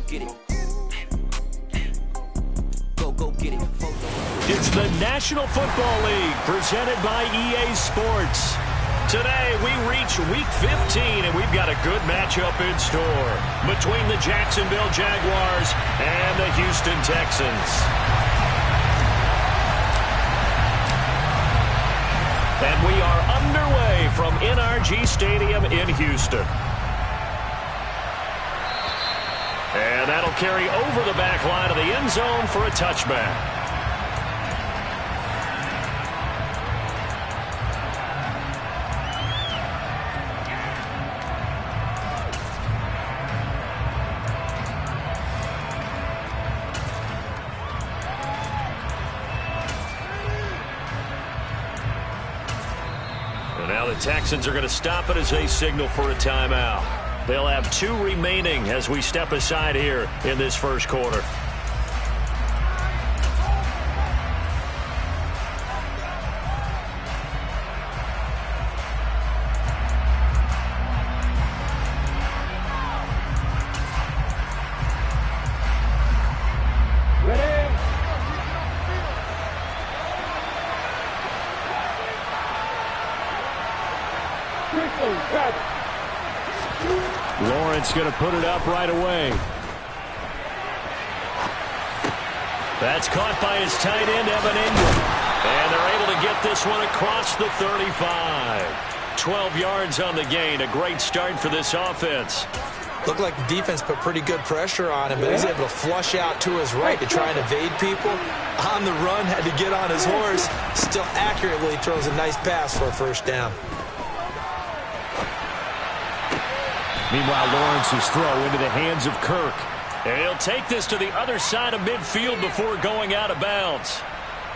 get it. Go get it. It's the National Football League presented by EA Sports. Today we reach Week 15 and we've got a good matchup in store between the Jacksonville Jaguars and the Houston Texans. And we are underway from NRG Stadium in Houston. And that'll carry over the back line of the end zone for a touchback. And now the Texans are going to stop it as they signal for a timeout. They'll have 2 remaining as we step aside here in this first quarter. Lawrence going to put it up right away. That's caught by his tight end, Evan Ingram. And they're able to get this one across the 35. 12 yards on the gain. A great start for this offense. Looked like the defense put pretty good pressure on him, but he's able to flush out to his right to try and evade people. On the run, had to get on his horse. Still accurately throws a nice pass for a first down. Meanwhile, Lawrence's throw into the hands of Kirk. And he'll take this to the other side of midfield before going out of bounds.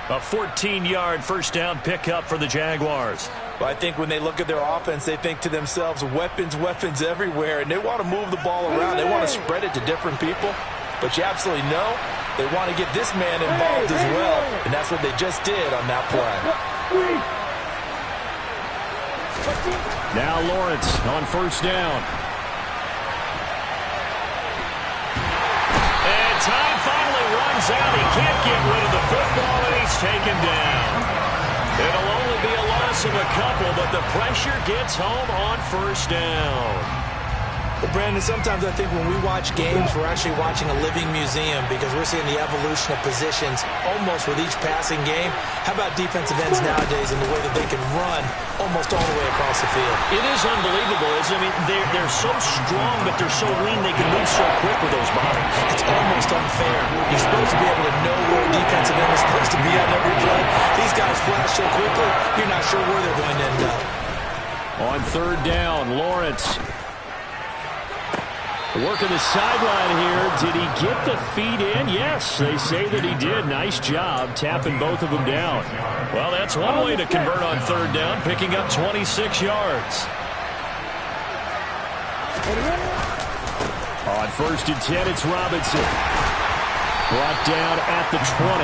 A 14-yard first down pickup for the Jaguars. Well, I think when they look at their offense, they think to themselves, weapons, weapons everywhere. And they want to move the ball around. They want to spread it to different people. But you absolutely know they want to get this man involved as well. And that's what they just did on that play. Now Lawrence on first down. Time finally runs out. He can't get rid of the football, and he's taken down. It'll only be a loss of a couple, but the pressure gets home on first down. Well, Brandon, sometimes I think when we watch games, we're actually watching a living museum because we're seeing the evolution of positions almost with each passing game. How about defensive ends nowadays and the way that they can run almost all the way across the field? It is unbelievable, isn't it? I mean, they're so strong, but they're so lean. They can move so quick with those bodies. It's almost unfair. You're supposed to be able to know where a defensive end is supposed to be on every play. These guys flash so quickly, you're not sure where they're going to end up. On third down, Lawrence. Working the sideline here. Did he get the feet in? Yes, they say that he did. Nice job tapping both of them down. Well, that's one way to convert on third down, picking up 26 yards. On first and 10, it's Robinson. Brought down at the 20.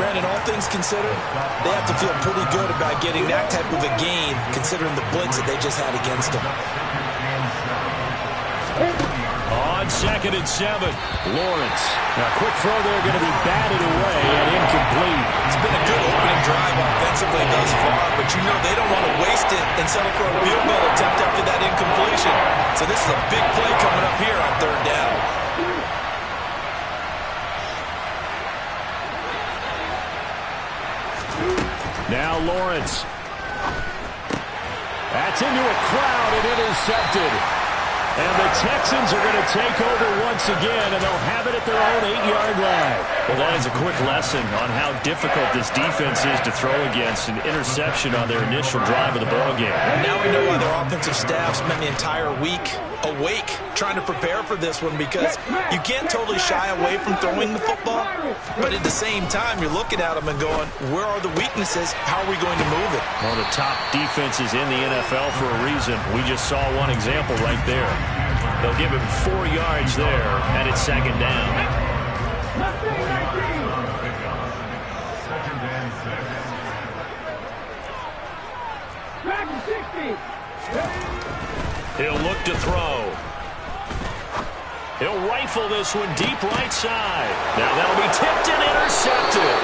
Brandon, all things considered, they have to feel pretty good about getting that type of a gain, considering the blitz that they just had against them. On second and 7, Lawrence. Now, quick throw there, going to be batted away and incomplete. It's been a good opening drive offensively thus far, but you know they don't want to waste it and settle for a field goal attempt after that incompletion. So this is a big play coming up here on third down. Now Lawrence. That's into a crowd and intercepted. And the Texans are going to take over once again, and they'll have it at their own 8-yard line. Well, that is a quick lesson on how difficult this defense is to throw against. An interception on their initial drive of the ballgame. Now we know why their offensive staff spent the entire week awake trying to prepare for this one, because you can't totally shy away from throwing the football, but at the same time, you're looking at them and going, where are the weaknesses? How are we going to move it? One of the top defenses in the NFL for a reason. We just saw one example right there. They'll give him 4 yards there, and it's second down. He'll look to throw. He'll rifle this one deep right side. Now that'll be tipped and intercepted.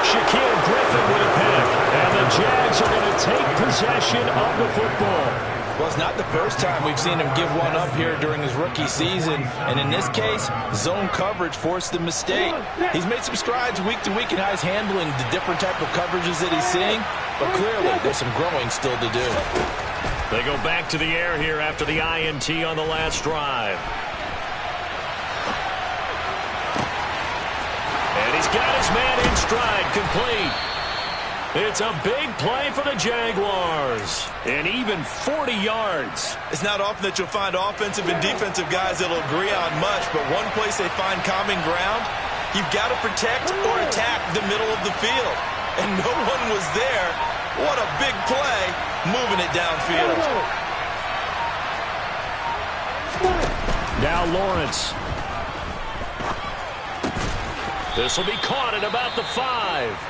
Shaquille Griffin with a pick. And the Jags are going to take possession of the football. Well, it's not the first time we've seen him give one up here during his rookie season. And in this case, zone coverage forced the mistake. He's made some strides week to week in how he's handling the different type of coverages that he's seeing. But clearly, there's some growing still to do. They go back to the air here after the INT on the last drive. And he's got his man in stride, complete. It's a big play for the Jaguars. And even 40 yards. It's not often that you'll find offensive and defensive guys that'll agree on much, but one place they find common ground, you've got to protect or attack the middle of the field. And no one was there. What a big play, moving it downfield. Now Lawrence. This will be caught at about the 5.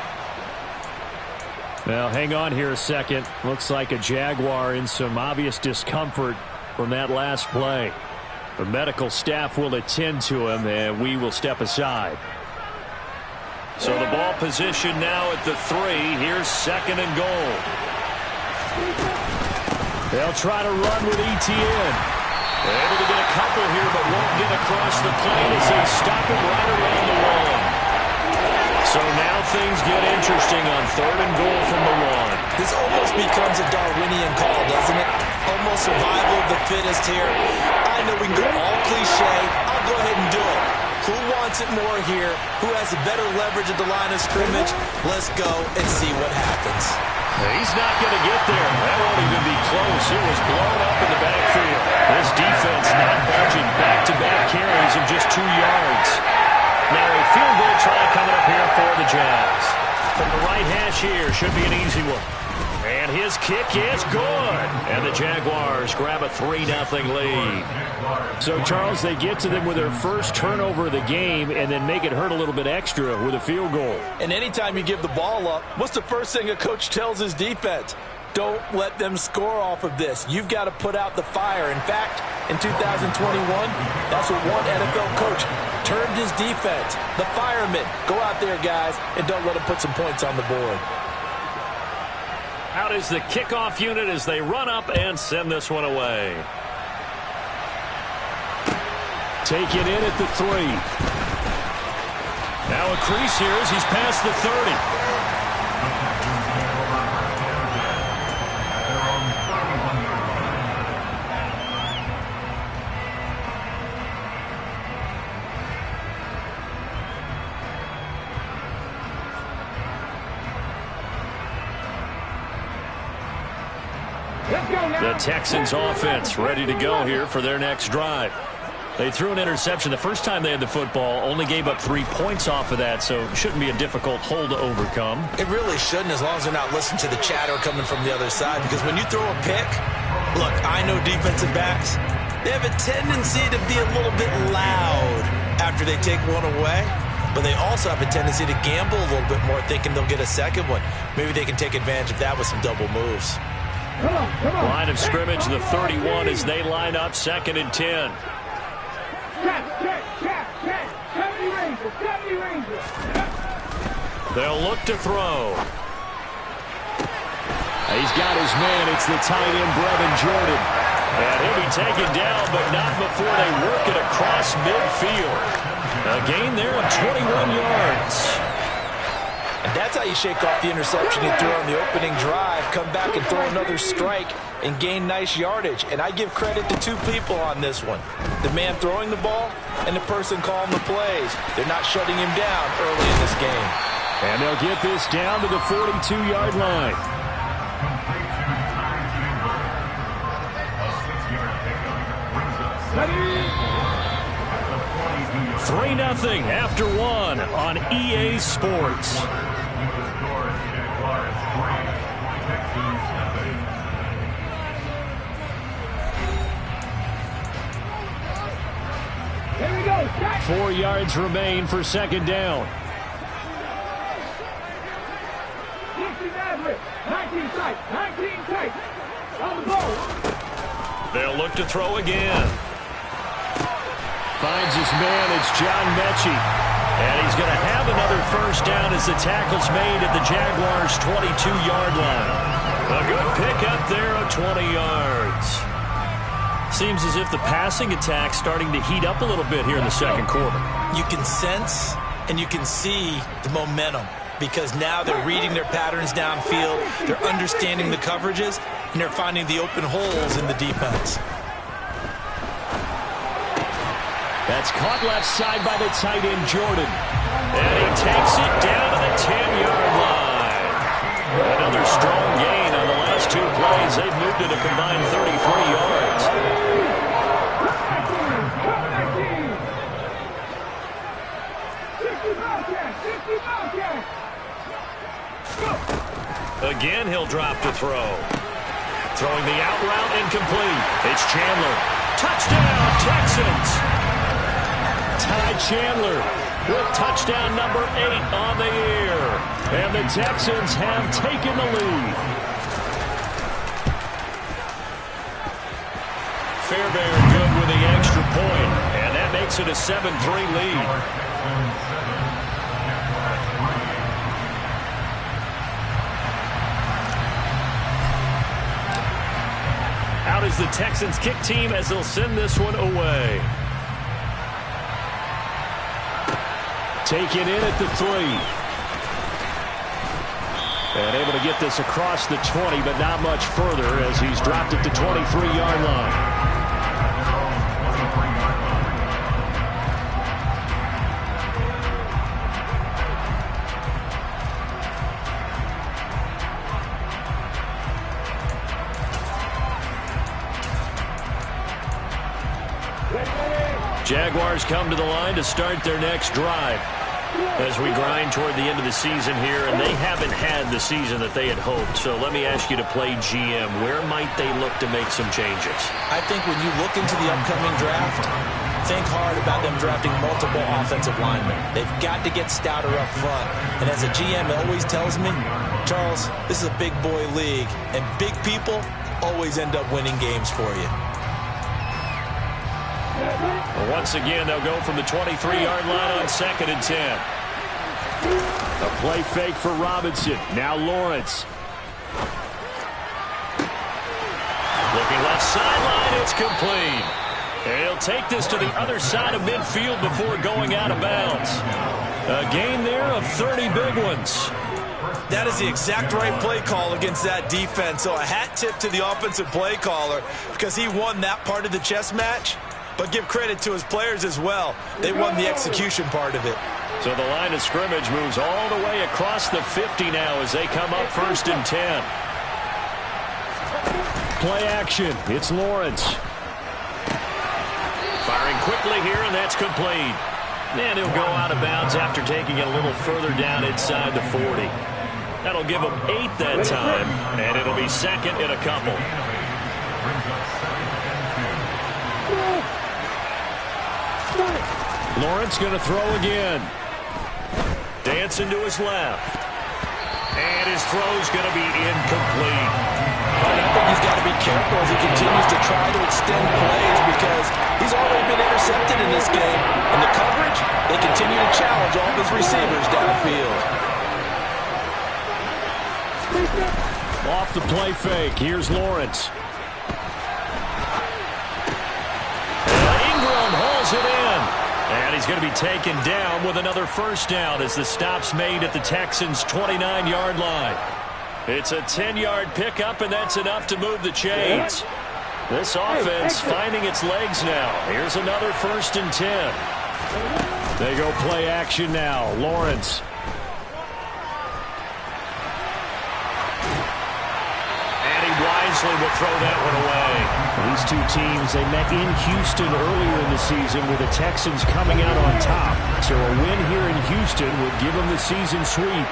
Now, hang on here a second. Looks like a Jaguar in some obvious discomfort from that last play. The medical staff will attend to him, and we will step aside. So the ball position now at the 3. Here's 2nd and goal. They'll try to run with ETN. They're able to get a couple here, but won't get across the plane as they stop him right around the wall. So now things get interesting on 3rd and goal from the 1. This almost becomes a Darwinian call, doesn't it? Almost survival of the fittest here. I know we can go all cliche. I'll go ahead and do it. Who wants it more here? Who has a better leverage at the line of scrimmage? Let's go and see what happens. He's not going to get there. That won't even be close. It was blown up in the backfield. This defense not budging. Back-to-back carries of just 2 yards. Now a field goal try coming up here for the Jags. From the right hash here, should be an easy one. And his kick is good. And the Jaguars grab a 3-0 lead. So, Charles, they get to them with their first turnover of the game and then make it hurt a little bit extra with a field goal. And anytime you give the ball up, what's the first thing a coach tells his defense? Don't let them score off of this. You've got to put out the fire. In fact, in 2021, that's what one NFL coach termed his defense. The firemen. Go out there, guys, and don't let them put some points on the board. Out is the kickoff unit as they run up and send this one away. Take it in at the 3. Now a crease here as he's past the 30. The Texans offense ready to go here for their next drive. They threw an interception the first time they had the football, only gave up 3 points off of that, so it shouldn't be a difficult hole to overcome. It really shouldn't, as long as they're not listening to the chatter coming from the other side, because when you throw a pick, look, I know defensive backs, they have a tendency to be a little bit loud after they take one away, but they also have a tendency to gamble a little bit more, thinking they'll get a second one. Maybe they can take advantage of that with some double moves. Line of scrimmage, the 31 as they line up, 2nd and 10. They'll look to throw. He's got his man. It's the tight end, Brevin Jordan. And he'll be taken down, but not before they work it across midfield. A gain there of 21 yards. And that's how you shake off the interception you threw on the opening drive, come back and throw another strike and gain nice yardage. And I give credit to 2 people on this one. The man throwing the ball and the person calling the plays. They're not shutting him down early in this game. And they'll get this down to the 42-yard line. Ready? 3-0 after 1 on EA Sports. Here we go. 4 yards remain for 2nd down. 19 tight. On the ball. They'll look to throw again. finds his man. It's John Mechie. And he's going to have another first down as the tackle's made at the Jaguars' 22-yard line. A good pickup there of 20 yards. Seems as if the passing attack's starting to heat up a little bit here in the second quarter. You can sense and you can see the momentum because now they're reading their patterns downfield, they're understanding the coverages, and they're finding the open holes in the defense. That's caught left side by the tight end, Jordan. And he takes it down to the 10-yard line. Another strong gain on the last two plays. They've moved it a combined 33 yards. Again, he'll drop to throw. Throwing the out route incomplete. It's Chandler. Touchdown, Texans. Ty Chandler with touchdown number 8 on the year. And the Texans have taken the lead. Fairbairn good with the extra point, and that makes it a 7-3 lead. Out is the Texans kick team as they'll send this one away. Taken in at the 3. And able to get this across the 20, but not much further as he's dropped at the 23-yard line. Jaguars come to the line to start their next drive as we grind toward the end of the season here, and they haven't had the season that they had hoped. So let me ask you to play GM. Where might they look to make some changes? I think when you look into the upcoming draft, think hard about them drafting multiple offensive linemen. They've got to get stouter up front. And as a GM always tells me, Charles, this is a big boy league, and big people always end up winning games for you. Well, once again, they'll go from the 23-yard line on 2nd and 10. A play fake for Robinson. Now Lawrence. Looking left sideline, it's complete. And he'll take this to the other side of midfield before going out of bounds. A gain there of 30 big ones. That is the exact right play call against that defense. So a hat tip to the offensive play caller because he won that part of the chess match. But give credit to his players as well. They won the execution part of it. So the line of scrimmage moves all the way across the 50 now as they come up 1st and 10. Play action. It's Lawrence. Firing quickly here, and that's complete. And he'll go out of bounds after taking it a little further down inside the 40. That'll give him 8 that time, and it'll be 2nd and a couple. Lawrence going to throw again. Dancing to his left. And his throw's going to be incomplete. And I think he's got to be careful as he continues to try to extend plays because he's already been intercepted in this game. And the coverage, they continue to challenge all of his receivers downfield. Off the play fake. Here's Lawrence. And Ingram hauls it in. And he's going to be taken down with another first down as the stop's made at the Texans' 29-yard line. It's a 10-yard pickup, and that's enough to move the chains. This offense finding its legs now. Here's another 1st and 10. They go play action now. Lawrence. Wisely will throw that one away. These two teams, they met in Houston earlier in the season with the Texans coming out on top. So a win here in Houston would give them the season sweep.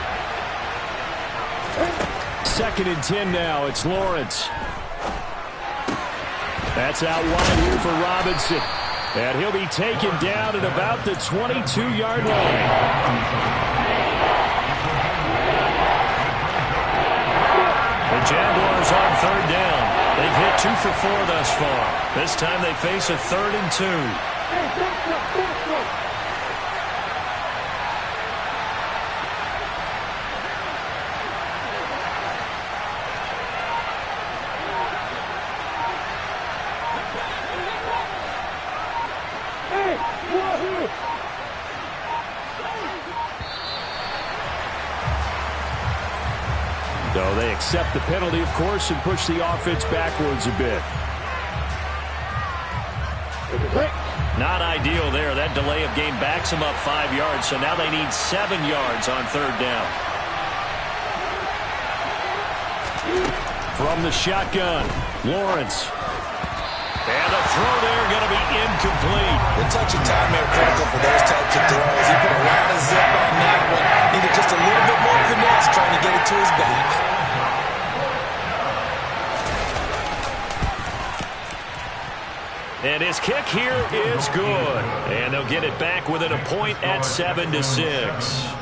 2nd and 10 now. It's Lawrence. That's out wide here for Robinson. And he'll be taken down at about the 22-yard line. The Jaguars on 3rd down. They've hit 2 for 4 thus far. This time they face a 3rd and 2. So they accept the penalty, of course, and push the offense backwards a bit. Not ideal there. That delay of game backs them up 5 yards, so now they need 7 yards on third down. From the shotgun, Lawrence. And the throw there going to be incomplete. The touch and time are critical for those types of throws. He put a lot of zip on that one. Needed just a little bit more finesse trying to get it to his back. And his kick here is good. And they'll get it back within a point at 7-6.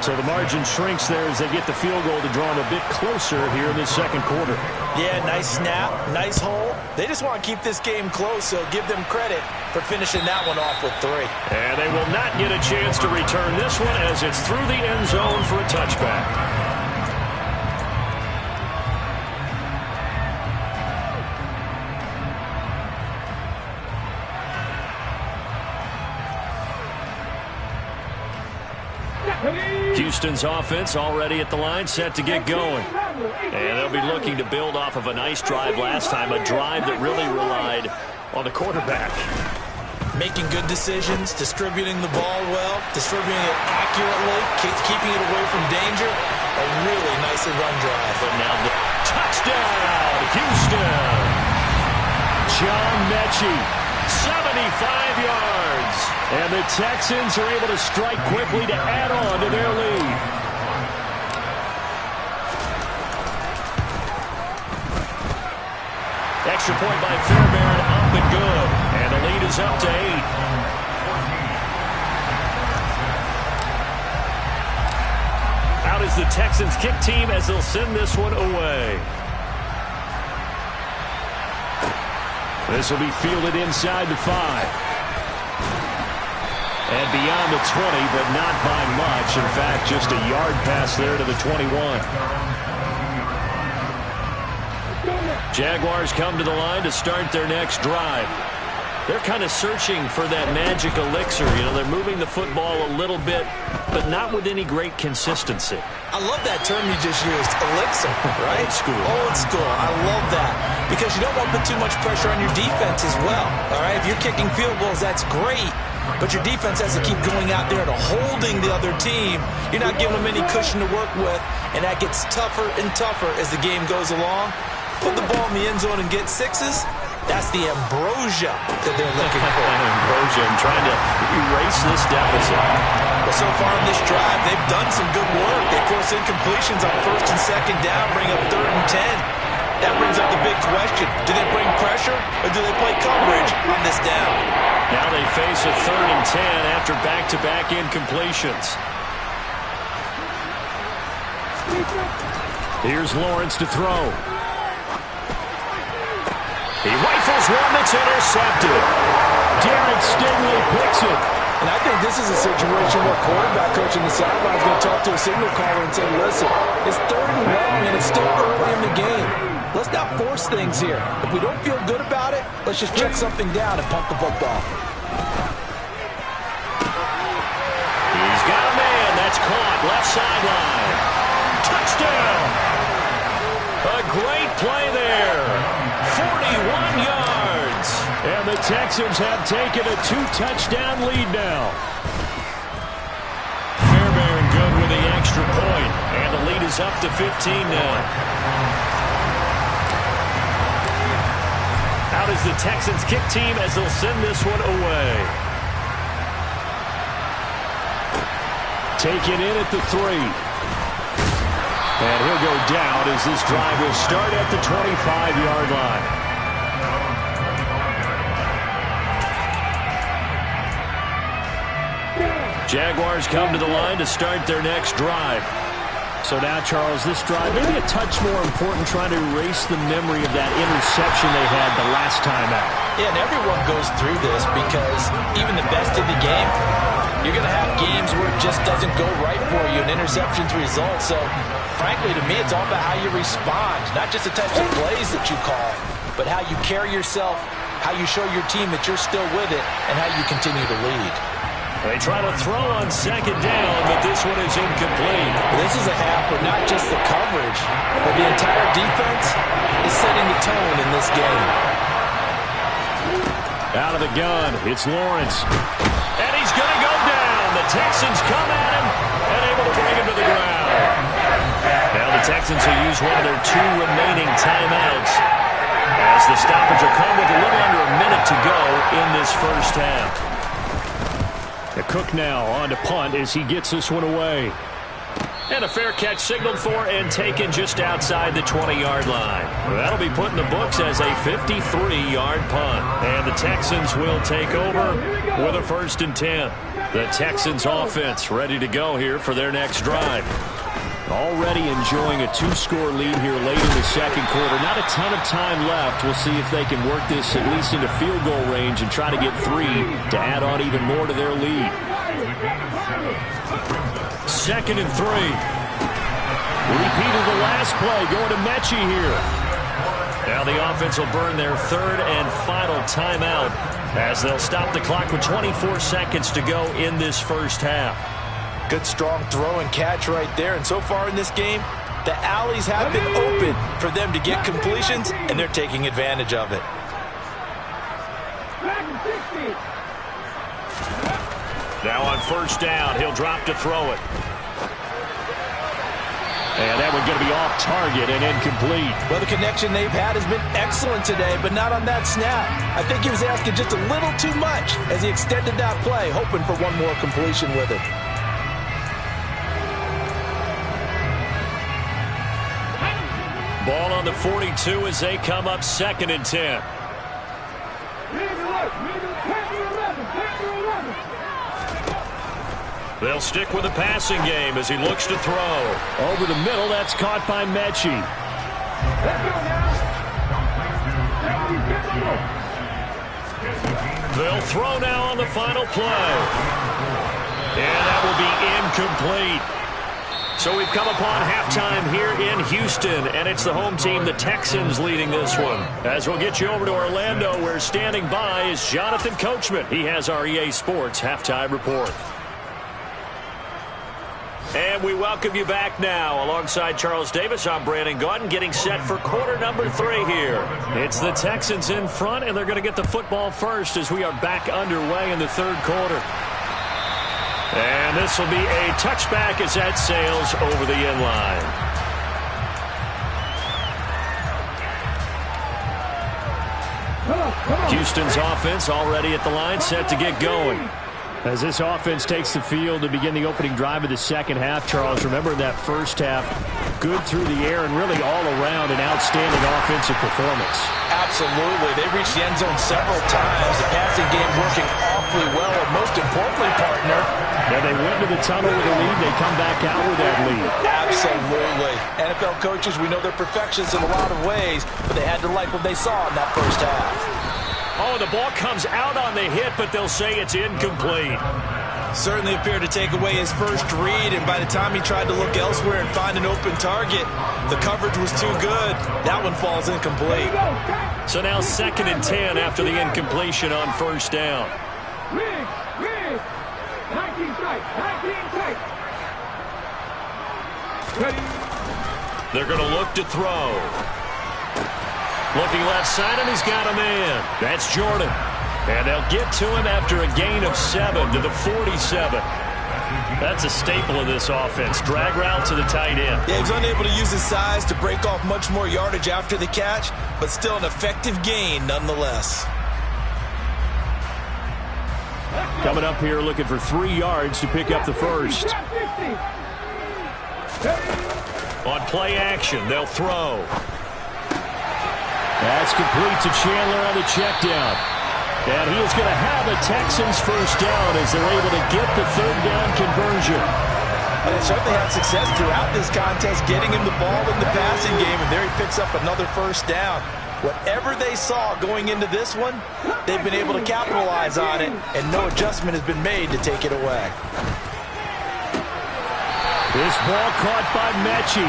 So the margin shrinks there as they get the field goal to draw them a bit closer here in the second quarter. Yeah, nice snap, nice hole. They just want to keep this game close, so give them credit for finishing that one off with 3. And they will not get a chance to return this one as it's through the end zone for a touchback. Houston's offense already at the line, set to get going. And they'll be looking to build off of a nice drive last time, a drive that really relied on the quarterback. Making good decisions, distributing the ball well, distributing it accurately, keeping it away from danger. A really nicely run drive. But now the touchdown, Houston. John Mechie, 75 yards. And the Texans are able to strike quickly to add on to their lead. Extra point by Fairbairn, up and good. And the lead is up to 8. Out is the Texans kick team as they'll send this one away. This will be fielded inside the 5. And beyond the 20, but not by much. In fact, just a yard pass there to the 21. Jaguars come to the line to start their next drive. They're kind of searching for that magic elixir. You know, they're moving the football a little bit, but not with any great consistency. I love that term you just used, elixir, right? Old school. Old school. I love that. Because you don't want to put too much pressure on your defense as well. All right, if you're kicking field goals, that's great. But your defense has to keep going out there and holding the other team. You're not giving them any cushion to work with, and that gets tougher and tougher as the game goes along. Put the ball in the end zone and get 6s. That's the ambrosia that they're looking for. Ambrosia and trying to erase this deficit. Well, so far in this drive, they've done some good work. They force incompletions on 1st and 2nd down, bring up 3rd and 10. That brings up the big question. Do they bring pressure or do they play coverage on this down? Now they face a 3rd and 10 after back-to-back incompletions. Here's Lawrence to throw. He rifles one that's intercepted. Derek Stingley picks it. And I think this is a situation where quarterback coach in the sideline is going to talk to a signal caller and say, listen, it's 3rd and long and it's still early in the game. Let's not force things here. If we don't feel good about it, let's just check something down and pump the football. He's got a man. That's caught. Left sideline. Touchdown. A great play there. 41 yards. And the Texans have taken a 2-touchdown lead now. Fairbairn good with the extra point. And the lead is up to 15 now. Out is the Texans kick team as they'll send this one away. Taken in at the 3. And he'll go down as this drive will start at the 25-yard line. Jaguars come to the line to start their next drive. So now, Charles, this drive maybe a touch more important, trying to erase the memory of that interception they had the last time out. Yeah, and everyone goes through this because even the best in the game, you're going to have games where it just doesn't go right for you, and interceptions result. So, frankly, to me, it's all about how you respond, not just the types of plays that you call, but how you carry yourself, how you show your team that you're still with it, and how you continue to lead. They try to throw on second down, but this one is incomplete. This is a half where not just the coverage, but the entire defense is setting the tone in this game. Out of the gun, it's Lawrence. And he's going to go down. The Texans come at him and able to bring him to the ground. Now the Texans will use one of their 2 remaining timeouts as the stoppage will come with a little under a minute to go in this first half. The Cook now on to punt as he gets this one away. And a fair catch signaled for and taken just outside the 20-yard line. That'll be put in the books as a 53-yard punt. And the Texans will take over with a 1st and 10. The Texans offense ready to go here for their next drive. Already enjoying a 2-score lead here late in the second quarter. Not a ton of time left. We'll see if they can work this at least into field goal range and try to get 3 to add on even more to their lead. 2nd and 3. Repeat of the last play going to Mechie here. Now the offense will burn their 3rd and final timeout as they'll stop the clock with 24 seconds to go in this first half. Good, strong throw and catch right there. And so far in this game, the alleys have been open for them to get completions, and they're taking advantage of it. Now on 1st down, he'll drop to throw it. And that one's going to be off target and incomplete. Well, the connection they've had has been excellent today, but not on that snap. I think he was asking just a little too much as he extended that play, hoping for one more completion with it. Ball on the 42 as they come up 2nd and 10. They'll stick with the passing game as he looks to throw. Over the middle, that's caught by Mechie. They'll throw now on the final play. And that will be incomplete. So we've come upon halftime here in Houston, and it's the home team, the Texans, leading this one. As we'll get you over to Orlando, where standing by is Jonathan Coachman. He has our EA Sports halftime report. And we welcome you back now. Alongside Charles Davis, I'm Brandon Gaudin, getting set for quarter number 3 here. It's the Texans in front, and they're going to get the football first as we are back underway in the 3rd quarter. And this will be a touchback as that sails over the end line. Houston's offense already at the line, set to get going. As this offense takes the field to begin the opening drive of the second half, Charles, remember that first half, good through the air and really all around an outstanding offensive performance. Absolutely. They reached the end zone several times. The passing game working awfully well, and most importantly, partner, yeah, they went to the tunnel with a lead. They come back out with that lead. Absolutely. NFL coaches, we know they're perfectionists in a lot of ways, but they had to like what they saw in that first half. Oh, the ball comes out on the hit, but they'll say it's incomplete. Certainly appeared to take away his first read, and by the time he tried to look elsewhere and find an open target, the coverage was too good. That one falls incomplete. So now 2nd and 10 after the incompletion on 1st down. 19 strikes. They're going to look to throw. Looking left side, and he's got a man. That's Jordan. And they'll get to him after a gain of 7 to the 47. That's a staple of this offense. Drag route to the tight end. Yeah, he's unable to use his size to break off much more yardage after the catch, but still an effective gain nonetheless. Coming up here looking for 3 yards to pick up the first. On play action, they'll throw. That's complete to Chandler on the check down. And he is going to have a Texans first down as they're able to get the 3rd down conversion. And they certainly had success throughout this contest, getting him the ball in the passing game, and there he picks up another first down. Whatever they saw going into this one, they've been able to capitalize on it, and no adjustment has been made to take it away. This ball caught by Mechie.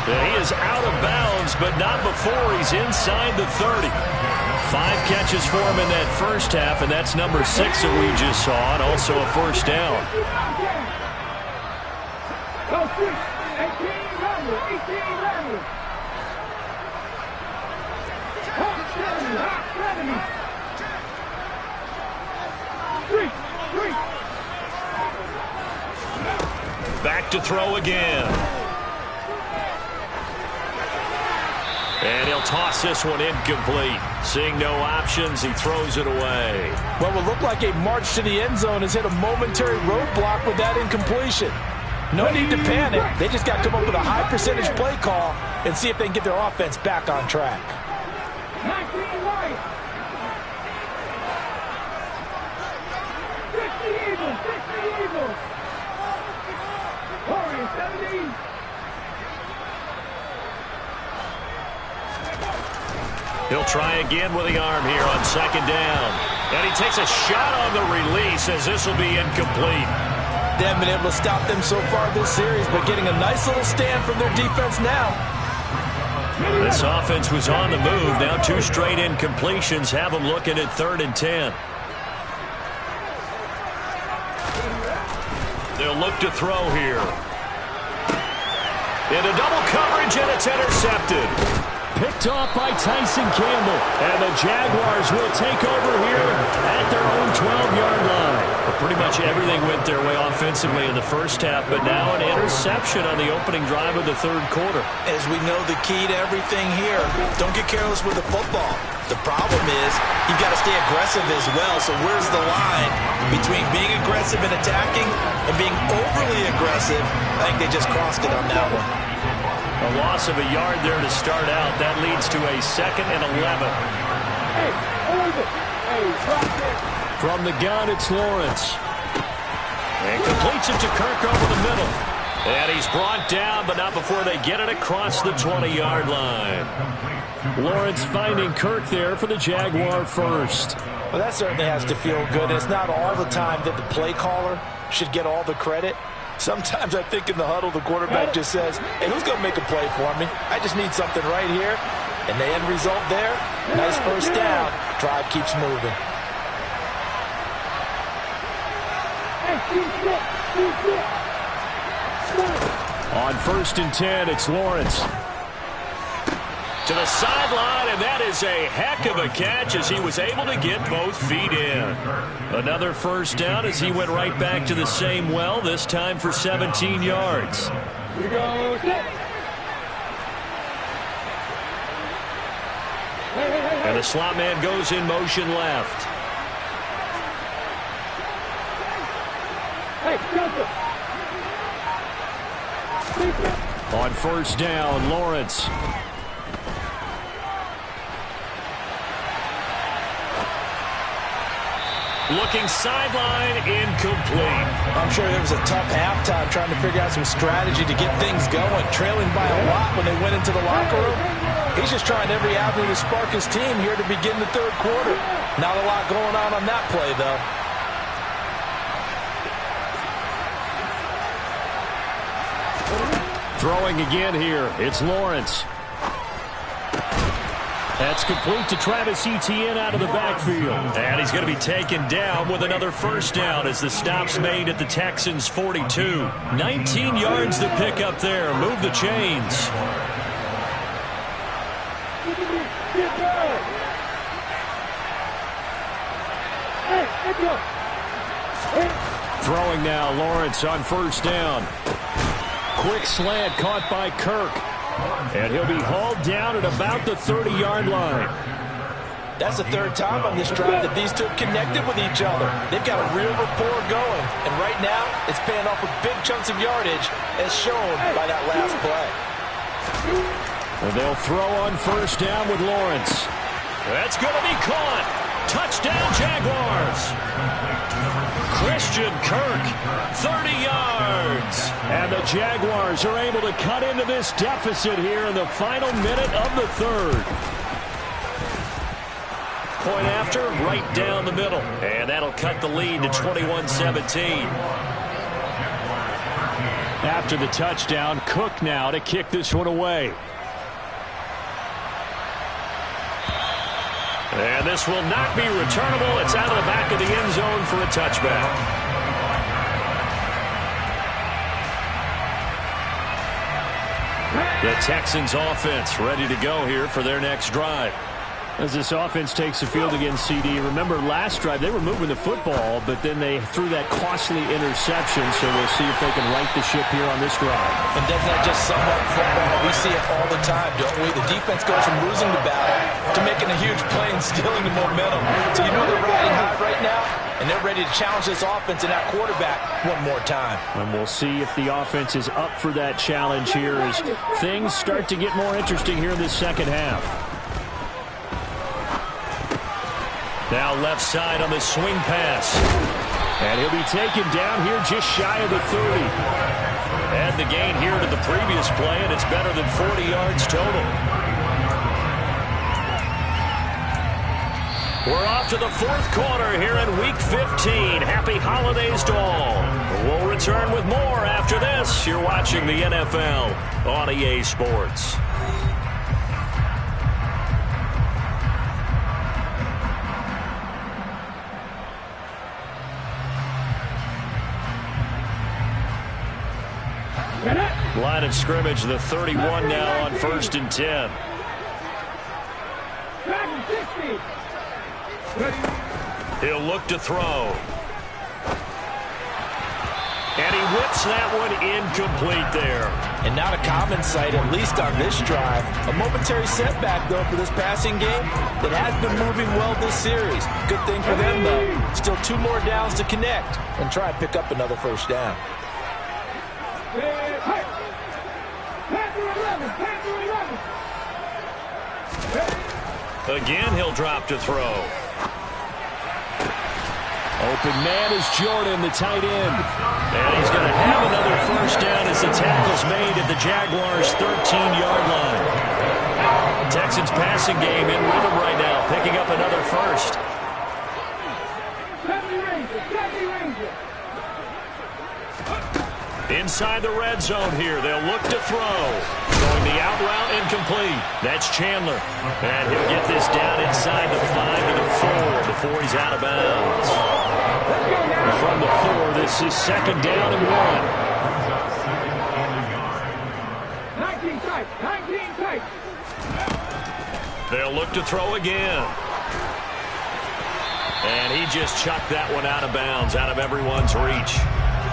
He is out of bounds, but not before he's inside the 30. 5 catches for him in that first half, and that's number 6 that we just saw, and also a first down. Back to throw again. And he'll toss this one incomplete. Seeing no options, he throws it away. Well, it looked like a march to the end zone has hit a momentary roadblock with that incompletion. No need to panic. They just got to come up with a high percentage play call and see if they can get their offense back on track. 19 right. 60 Eagles, 60 Eagles. 17. He'll try again with the arm here on second down. And he takes a shot on the release as this will be incomplete. They haven't been able to stop them so far this series, but getting a nice little stand from their defense now. This offense was on the move. Now 2 straight incompletions have them looking at 3rd and 10. They'll look to throw here. Into double coverage, and it's intercepted. Picked off by Tyson Campbell. And the Jaguars will take over here at their own 12-yard line. But pretty much everything went their way offensively in the first half, but now an interception on the opening drive of the 3rd quarter. As we know, the key to everything here, don't get careless with the football. The problem is you've got to stay aggressive as well. So where's the line between being aggressive and attacking and being overly aggressive? I think they just crossed it on that one. A loss of a yard there to start out. That leads to a 2nd and 11. Hey, hold it. Hey, drop it. From the gun, it's Lawrence. And completes it to Kirk over the middle. And he's brought down, but not before they get it across the 20-yard line. Lawrence finding Kirk there for the Jaguar first. Well, that certainly has to feel good. It's not all the time that the play caller should get all the credit. Sometimes I think in the huddle, the quarterback just says, hey, who's going to make a play for me? I just need something right here. And the end result there, nice first down. Drive keeps moving. On 1st and 10, it's Lawrence. To the sideline, and that is a heck of a catch as he was able to get both feet in. Another first down as he went right back to the same well, this time for 17 yards. Here we go. And the slot man goes in motion left. Hey, Joseph. On 1st down, Lawrence. Looking sideline, incomplete. I'm sure there was a tough halftime trying to figure out some strategy to get things going, trailing by a lot when they went into the locker room. He's just trying every avenue to spark his team here to begin the 3rd quarter. Not a lot going on that play, though. Throwing again here, it's Lawrence. That's complete to Travis Etienne out of the backfield. And he's going to be taken down with another first down as the stop's made at the Texans' 42. 19 yards to pick up there. Move the chains. Throwing now, Lawrence on 1st down. Quick slant caught by Kirk. And he'll be hauled down at about the 30-yard line. That's the 3rd time on this drive that these two have connected with each other. They've got a real rapport going. And right now, it's paying off with big chunks of yardage, as shown by that last play. And they'll throw on 1st down with Lawrence. That's going to be caught. Touchdown, Jaguars. Christian Christian Kirk, 30 yards. And the Jaguars are able to cut into this deficit here in the final minute of the third. Point after, right down the middle. And that'll cut the lead to 21-17. After the touchdown, Cook now to kick this one away. And this will not be returnable. It's out of the back of the end zone for a touchback. The Texans offense ready to go here for their next drive. As this offense takes the field against CD, remember last drive they were moving the football, but then they threw that costly interception, so we'll see if they can right the ship here on this drive. And doesn't that just sum up football? We see it all the time, don't we? The defense goes from losing the battle to making a huge play and stealing the momentum. So you know they're riding high right now, and they're ready to challenge this offense and that quarterback one more time. And we'll see if the offense is up for that challenge here as things start to get more interesting here in this second half. Now left side on the swing pass. And he'll be taken down here just shy of the 30. Add the gain here to the previous play, and it's better than 40 yards total. We're off to the fourth quarter here in Week 15. Happy holidays to all. We'll return with more after this. You're watching the NFL on EA Sports. Line of scrimmage, the 31 now on 1st and 10. He'll look to throw. And he whips that one incomplete there. And not a common sight, at least on this drive. A momentary setback, though, for this passing game that has been moving well this series. Good thing for them, though. Still 2 more downs to connect and try and pick up another first down. Again, he'll drop to throw. Open man is Jordan, the tight end. And he's going to have another first down as the tackle's made at the Jaguars' 13-yard line. Texans passing game in rhythm right now, picking up another first. Inside the red zone here, they'll look to throw. Going the out route, incomplete. That's Chandler. And he'll get this down inside the 5 to the 4 before he's out of bounds. From the 4, this is 2nd down and 1. 19 tight, 19 tight. They'll look to throw again. And he just chucked that one out of bounds, out of everyone's reach.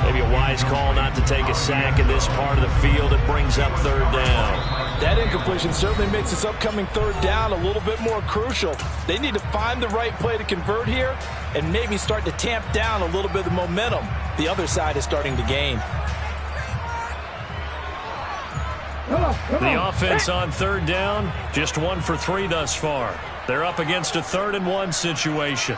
Maybe a wise call not to take a sack in this part of the field. It brings up 3rd down. That incompletion certainly makes this upcoming 3rd down a little bit more crucial. They need to find the right play to convert here and maybe start to tamp down a little bit of the momentum the other side is starting to gain. The offense on 3rd down, just 1 for 3 thus far. They're up against a 3rd and 1 situation.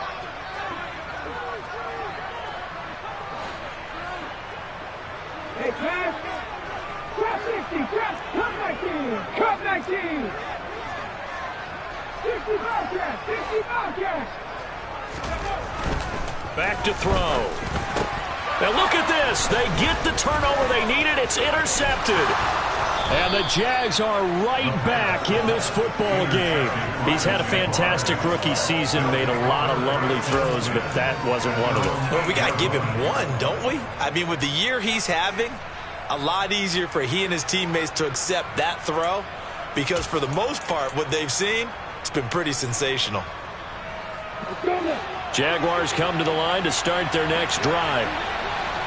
Back to throw. Now look at this. They get the turnover they needed. It's intercepted. And the Jags are right back in this football game. He's had a fantastic rookie season, made a lot of lovely throws, but that wasn't one of them. Well, we got to give him one, don't we? I mean, with the year he's having, a lot easier for he and his teammates to accept that throw because for the most part, what they've seen, it's been pretty sensational. Jaguars come to the line to start their next drive.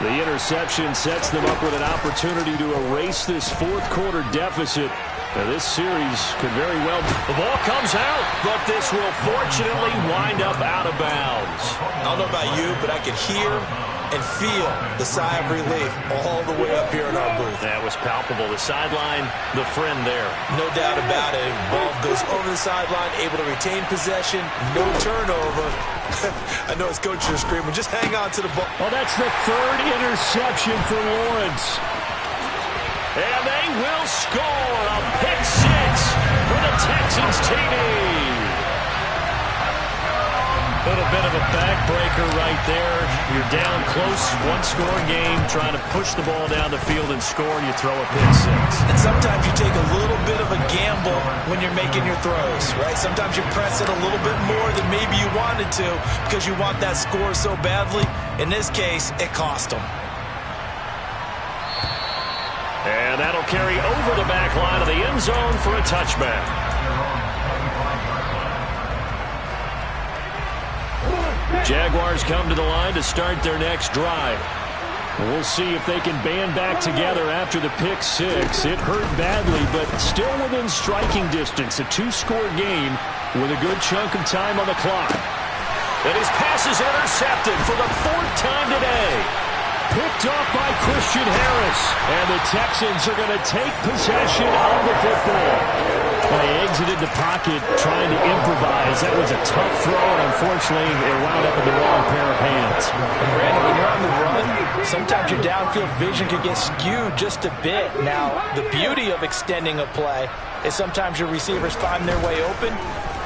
The interception sets them up with an opportunity to erase this 4th quarter deficit. Now, this series could very well... The ball comes out, but this will fortunately wind up out of bounds. I don't know about you, but I could hear and feel the sigh of relief all the way up here in our booth. That was palpable. The sideline, the friend there. No doubt about it. Ball goes over the sideline, able to retain possession, no turnover. I know his coaches are screaming, just hang on to the ball. Well, that's the third interception for Lawrence. And they will score a pick six for the Texans TD. Little bit of a backbreaker right there. You're down close, one-score game, trying to push the ball down the field and score, and you throw a pick six. And sometimes you take a little bit of a gamble when you're making your throws, right? Sometimes you press it a little bit more than maybe you wanted to because you want that score so badly. In this case, it cost them. And that'll carry over the back line of the end zone for a touchback. Jaguars come to the line to start their next drive. We'll see if they can band back together after the pick six. It hurt badly, but still within striking distance. A two-score game with a good chunk of time on the clock. And his pass is intercepted for the fourth time today. Picked off by Christian Harris. And the Texans are going to take possession of the football. They exited the pocket trying to improvise. That was a tough throw, and unfortunately, it wound up in the wrong pair of hands. And Brandon, when you're on the run, sometimes your downfield vision can get skewed just a bit. Now, the beauty of extending a play is sometimes your receivers find their way open,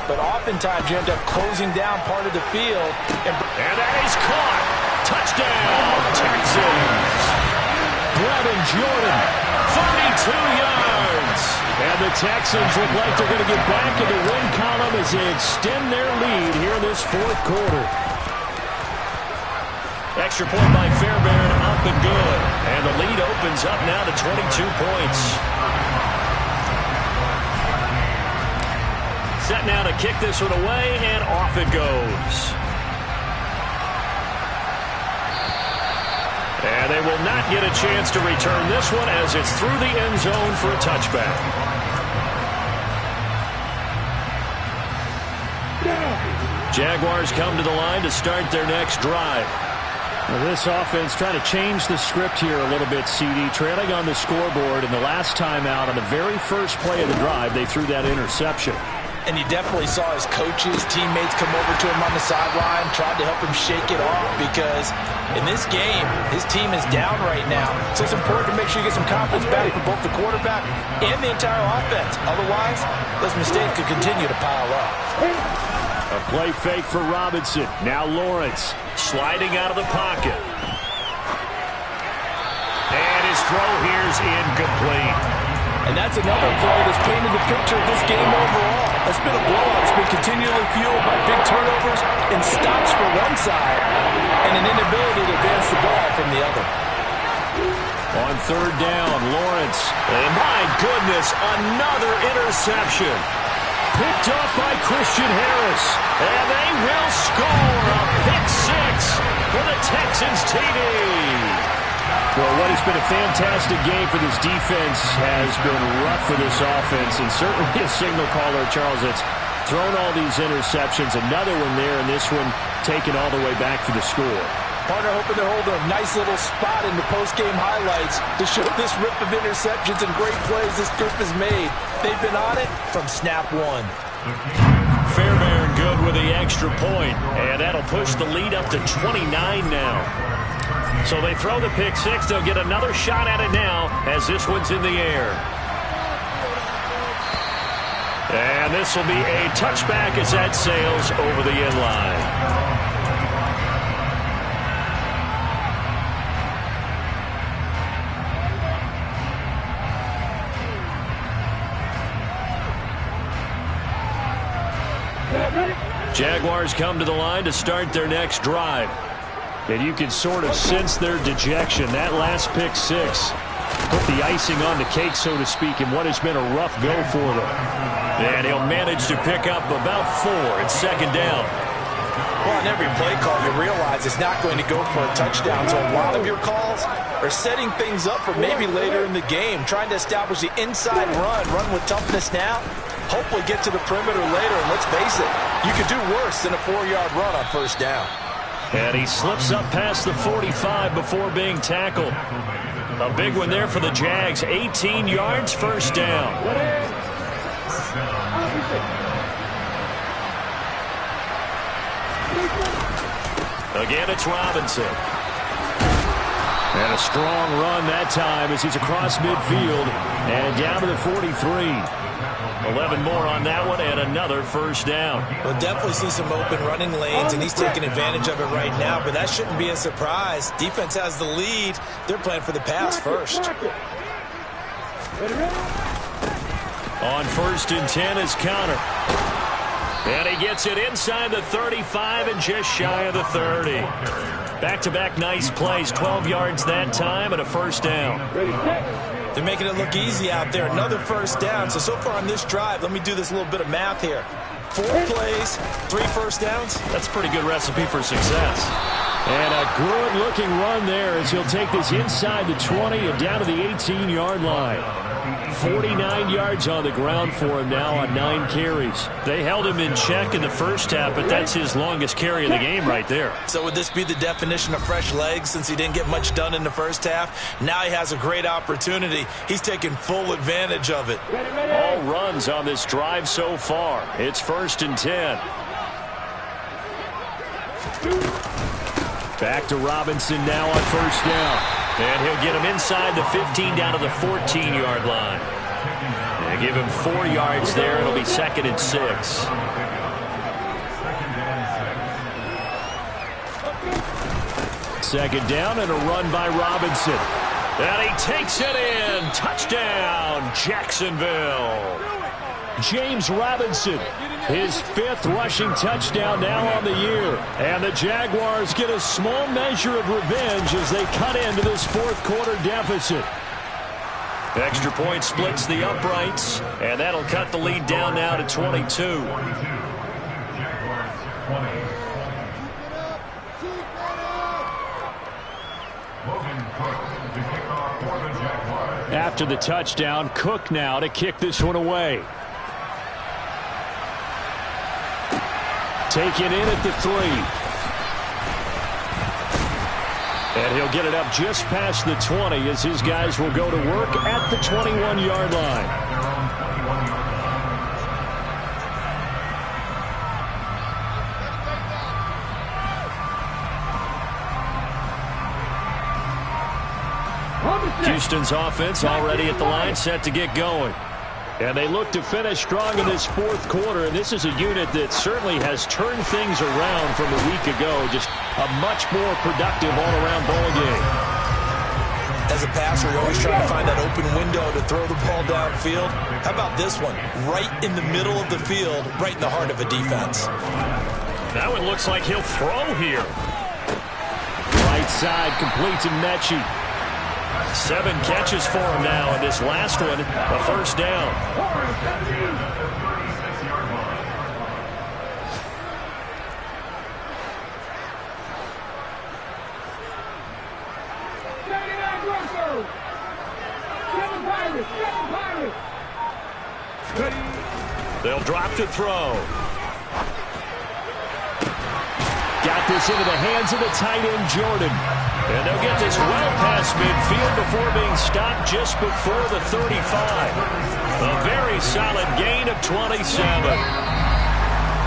but oftentimes you end up closing down part of the field. And that is caught. Touchdown, Texans. Brevin Jordan, 32 yards. And the Texans look like they're going to get back in the win column as they extend their lead here in this fourth quarter. Extra point by Fairbairn, up and good. And the lead opens up now to 22 points. Set now to kick this one away, and off it goes. And they will not get a chance to return this one as it's through the end zone for a touchback. Jaguars come to the line to start their next drive. Well, this offense trying to change the script here a little bit, CD. Trailing on the scoreboard, and the last time out on the very first play of the drive, they threw that interception. And you definitely saw his coaches, teammates come over to him on the sideline, tried to help him shake it off because in this game, his team is down right now. So it's important to make sure you get some confidence back for both the quarterback and the entire offense. Otherwise, those mistakes could continue to pile up. A play fake for Robinson. Now Lawrence sliding out of the pocket. And his throw here's incomplete. And that's another play that's painted the picture of this game overall. It's been a blowout. It's been continually fueled by big turnovers and stops for one side and an inability to advance the ball from the other. On third down, Lawrence. And my goodness, another interception. Picked off by Christian Harris. And they will score a pick six for the Texans TD. Well, what has been a fantastic game for this defense has been rough for this offense, and certainly a signal caller, Charles, that's thrown all these interceptions. Another one there, and this one taken all the way back for the score. Partner hoping they're holding a nice little spot in the post-game highlights to show this rip of interceptions and great plays this group has made. They've been on it from snap one. Fairbairn good with the extra point, and that'll push the lead up to 29 now. So they throw the pick six. They'll get another shot at it now as this one's in the air. And this will be a touchback as that sails over the end line. Jaguars come to the line to start their next drive. And you can sort of sense their dejection. That last pick six put the icing on the cake, so to speak, in what has been a rough go for them. And he'll manage to pick up about 4 at second down. Well, on every play call, you realize it's not going to go for a touchdown. So a lot of your calls are setting things up for maybe later in the game, trying to establish the inside run with toughness now, hopefully get to the perimeter later. And let's face it, you could do worse than a 4-yard run on first down. And he slips up past the 45 before being tackled. A big one there for the Jags. 18 yards, first down. Again, it's Robinson. And a strong run that time as he's across midfield and down to the 43. 11 more on that one and another first down. We'll definitely see some open running lanes, and he's taking advantage of it right now, but that shouldn't be a surprise. Defense has the lead. They're playing for the pass first. On 1st and 10 is Counter. And he gets it inside the 35 and just shy of the 30. Back-to-back nice plays, 12 yards that time and a first down. They're making it look easy out there. Another first down. So far on this drive, let me do this little bit of math here. 4 plays, 3 first downs. That's a pretty good recipe for success. And a good-looking run there as he'll take this inside the 20 and down to the 18-yard line. 49 yards on the ground for him now on 9 carries. They held him in check in the first half, but that's his longest carry of the game right there. So would this be the definition of fresh legs since he didn't get much done in the first half? Now he has a great opportunity. He's taking full advantage of it. All runs on this drive so far. It's 1st and 10. Back to Robinson now on first down. And he'll get him inside the 15 down to the 14-yard line. And give him 4 yards there. It'll be 2nd and 6. Second down and a run by Robinson. And he takes it in. Touchdown, Jacksonville. James Robinson, his 5th rushing touchdown now on the year. And the Jaguars get a small measure of revenge as they cut into this 4th quarter deficit. Extra point splits the uprights, and that'll cut the lead down now to 22. After the touchdown, Cook now to kick this one away. Taken in at the 3. And he'll get it up just past the 20 as his guys will go to work at the 21-yard line. Houston's offense already at the line, set to get going. And they look to finish strong in this 4th quarter, and this is a unit that certainly has turned things around from a week ago. Just a much more productive all-around ball game. As a passer, you're always trying to find that open window to throw the ball downfield. How about this one? Right in the middle of the field, right in the heart of a defense. That one looks like he'll throw here. Right side, complete to Mechie. 7 catches for him now, and this last one, a first down. They'll drop to throw. Got this into the hands of the tight end, Jordan. And they'll get this well past midfield before being stopped just before the 35. A very solid gain of 27.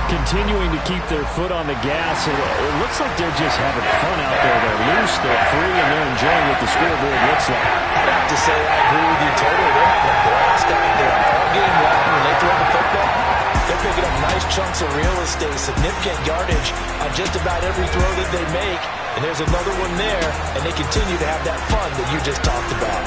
Continuing to keep their foot on the gas. And it looks like they're just having fun out there. They're loose, they're free, and they're enjoying what the scoreboard looks like. I'd have to say I agree with you totally. They're having a blast out there. All game long when they throw the football, they're picking up nice chunks of real estate, significant yardage on just about every throw that they make. And there's another one there, and they continue to have that fun that you just talked about.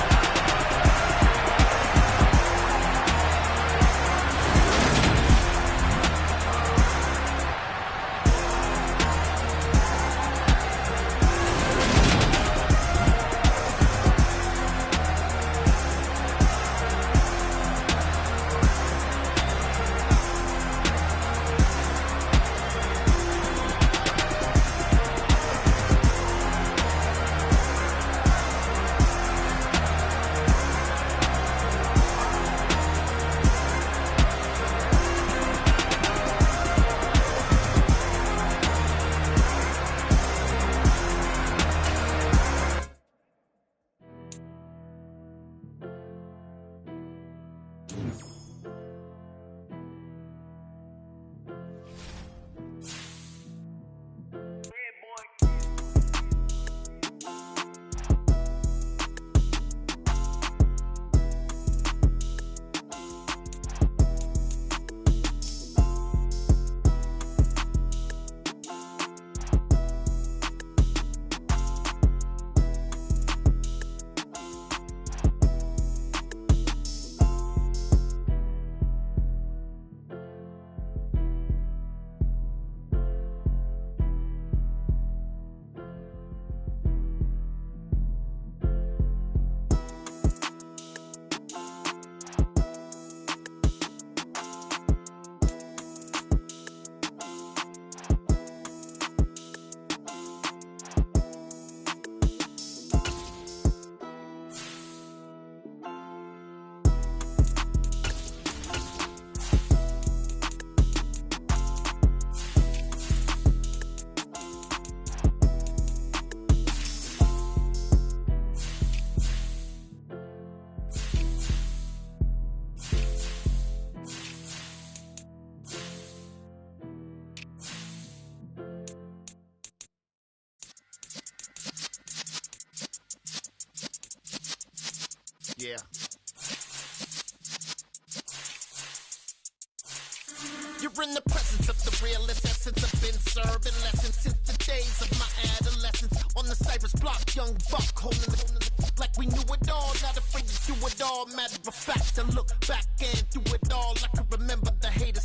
Yeah. You're in the presence of the realest essence. I've been serving lessons since the days of my adolescence. On the Cypress block, young buck holding the like we knew it all. Not afraid to do it all. Matter of fact, I look back and do it all. I can remember the haters